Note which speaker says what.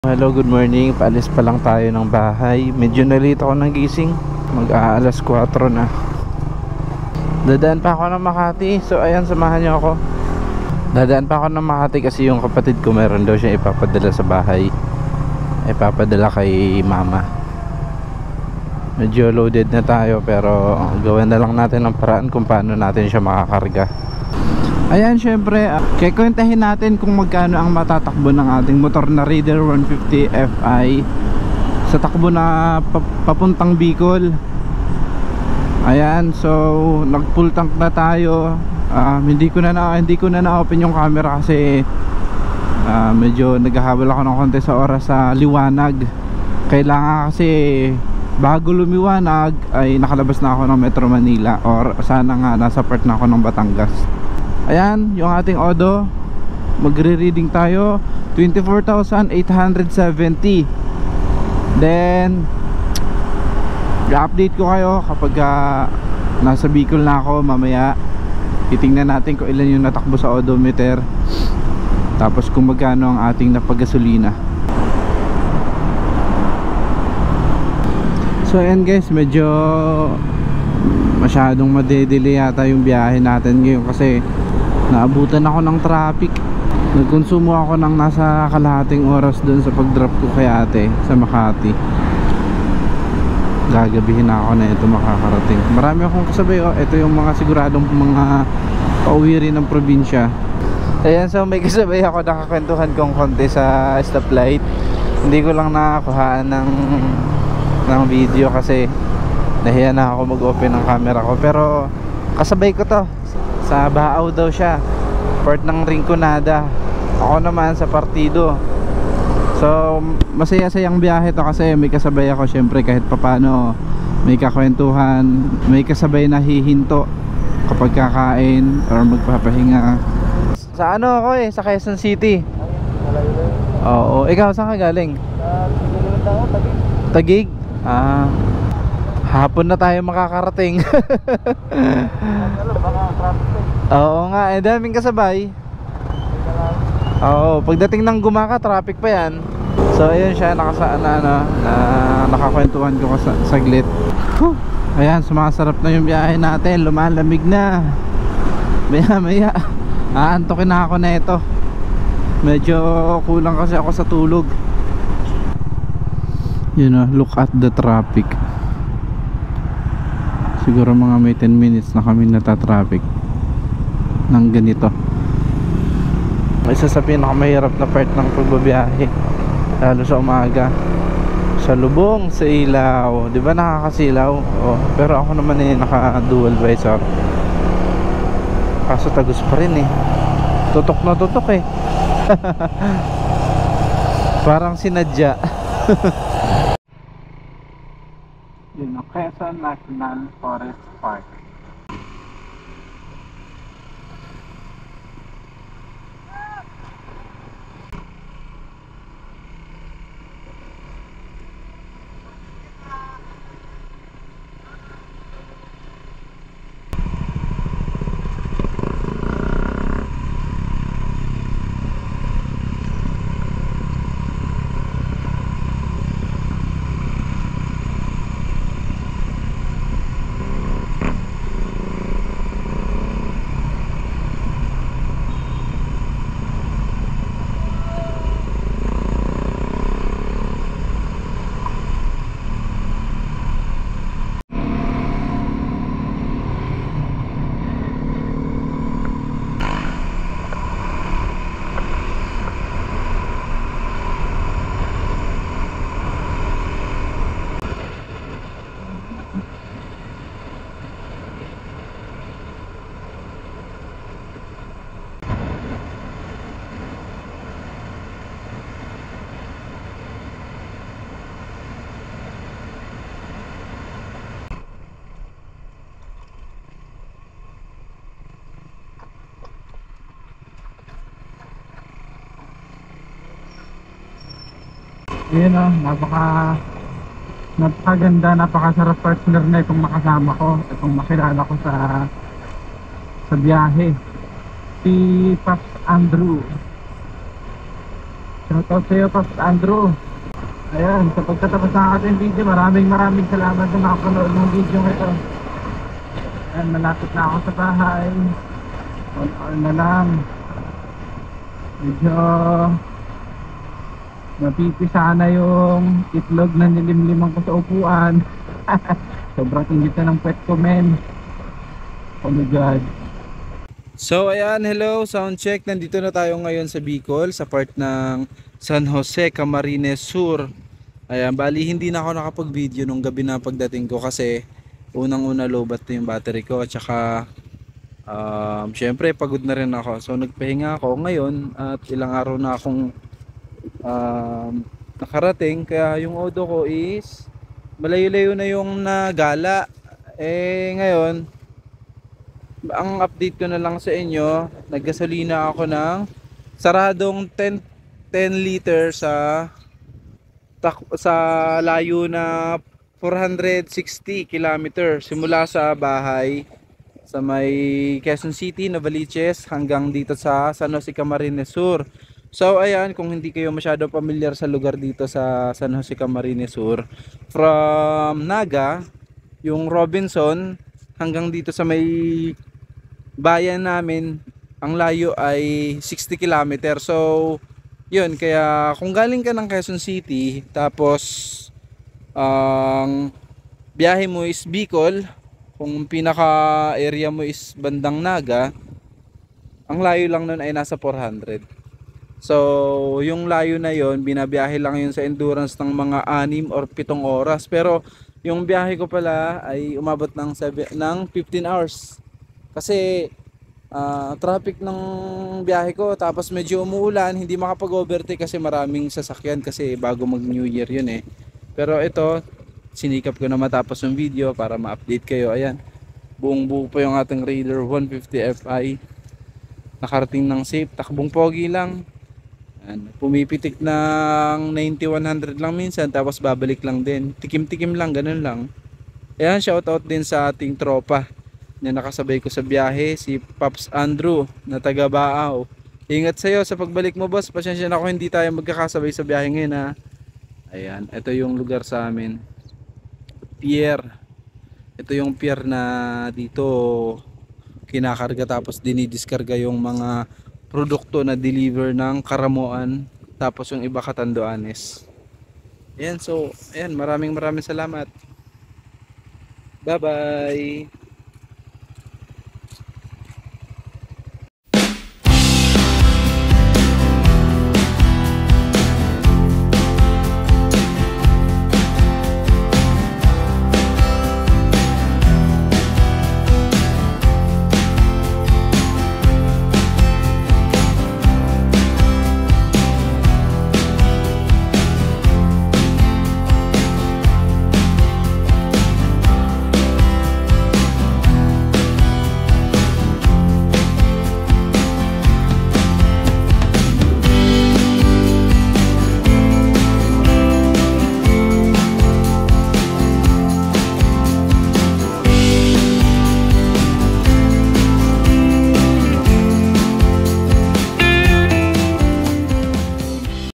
Speaker 1: Hello, good morning. Paalis pa lang tayo ng bahay. Medyo nalito ako ng gising. Mag-aalas 4 na. Dadaan pa ako ng Makati. So ayan, samahan niyo ako. Dadaan pa ako ng Makati kasi yung kapatid ko meron daw siya ipapadala sa bahay. Ipapadala kay mama. Medyo loaded na tayo pero gawin na lang natin ang paraan kung paano natin siya makakarga. Ayan, syempre, kikwentahin natin kung magkano ang matatakbo ng ating motor na Raider 150 Fi sa takbo na papuntang Bicol. Ayan, so nag full tank na tayo. Hindi ko na na-open yung camera kasi medyo naghahabol ako ng konti sa oras sa liwanag. Kailangan kasi bago lumiwanag ay nakalabas na ako ng Metro Manila, or sana nga nasa part na ako ng Batangas. Ayan, yung ating Odo. Magre-reading tayo 24,870. Then i-update ko kayo kapag nasa Bicol na ako mamaya. Titingnan natin kung ilan yung natakbo sa odometer, tapos kung magkano ang ating napagasolina. So ayan guys, medyo masyadong madedelay yata yung biyahe natin ngayon kasi naabutan ako ng traffic. Nagkonsumo ako ng nasa kalahating oras dun sa pag-drop ko kay ate sa Makati. Gagabihin na ako na ito makakarating. Marami akong kasabay. Ito yung mga siguradong mga pauwi rin ng probinsya. Ayan, so may kasabay ako, nakakwentuhan kong konti sa stoplight. Hindi ko lang nakakuhaan ng video kasi nahiya na ako mag-open ng camera ko. Pero kasabay ko to. Sa Baaw daw siya, part ng Rinconada. Ako naman sa Partido. So masaya-sayang biyahe to kasi may kasabay ako. Syempre kahit papano may kakwentuhan, may kasabay na hihinto kapag kakain or magpapahinga. Sa ano ako sa Quezon City. Oo, ikaw saan ka galing? Taguig? Hapon na tayo makakarating. Oo nga, daming kasabay. Oo, pagdating ng Gumaka, traffic pa yan. So ayun siya, nakakwentuhan ko saglit. Ayan, sumasarap na yung biyahe natin. Lumalamig na. Maya aantokin na ako na ito. Medyo kulang kasi ako sa tulog. You know, look at the traffic. Siguro mga may 10 minutes na kami natatraffic ng ganito. Isa sa pinakamahirap na part ng pagbabiyahe, lalo sa umaga, sa lubong, sa ilaw. Di ba nakakasilaw? Pero ako naman naka dual visor. Kaso tagus pa rin tutok na tutok parang sinadya. Yun ang Quezon National Forest Park. Yun napakaganda, napakasarap partner na itong makasama ko, itong makilala ko sa biyahe, si Pops Andrew. Shoutout sa'yo, Pops Andrew. Ayan, sa pagtatapos ng ating video, maraming salamat na nakapanood ng video ito. Ayan, malapit na ako sa bahay. On na lang. Medyo napipisa na yung itlog na nilimliman ko sa upuan. Sobrang init na ng puwet ko, men. Oh my God. So ayan, hello, sound check. Nandito na tayo ngayon sa Bicol, sa part ng San Jose, Camarines Sur. Ayan, bali hindi na ako nakapag-video nung gabi na pagdating ko kasi unang-una lobat na yung battery ko at saka syempre pagod na rin ako. So nagpahinga ako ngayon at ilang araw na akong nakarating, kaya yung odo ko is malayo-layo na yung nagala. Ngayon ang update ko na lang sa inyo, naggasolina ako ng saradong 10 liter sa layo na 460 km simula sa bahay sa may Quezon City, Novaliches hanggang dito sa San Jose, Camarines Sur. So ayan, kung hindi kayo masyado familiar sa lugar dito sa San Jose, Camarines Sur, from Naga, yung Robinson hanggang dito sa may bayan namin, ang layo ay 60 km. So yun, kaya kung galing ka ng Quezon City tapos ang biyahe mo is Bicol, kung pinaka area mo is bandang Naga, ang layo lang nun ay nasa 400. So yung layo na yon, binabiyahe lang yun sa endurance ng mga 6 or 7 oras. Pero yung biyahe ko pala ay umabot ng 15 hours. Kasi traffic ng biyahe ko, tapos medyo umuulan, hindi makapag-overtake kasi maraming sasakyan kasi bago mag New Year yun eh. Pero ito, sinikap ko na matapos yung video para ma-update kayo. Ayan, buong buo pa yung ating Raider 150 Fi, nakarating ng safe, takbong pogi lang. Ayan, pumipitik ng 90-100 lang minsan, tapos babalik lang din, tikim-tikim lang, ganun lang. Ayan, shoutout din sa ating tropa na nakasabay ko sa biyahe, si Pops Andrew na taga Baaw. Ingat sa'yo sa pagbalik mo, boss. Pasensya na ako hindi tayo magkakasabay sa biyahe ngayon ha. Ayan, ito yung lugar sa amin, pier. Ito yung pier na dito kinakarga tapos dinidiskarga yung mga produkto na deliver ng Karamuan, tapos yung iba Catanduanes. Ayan, so ayan, maraming salamat. Bye bye.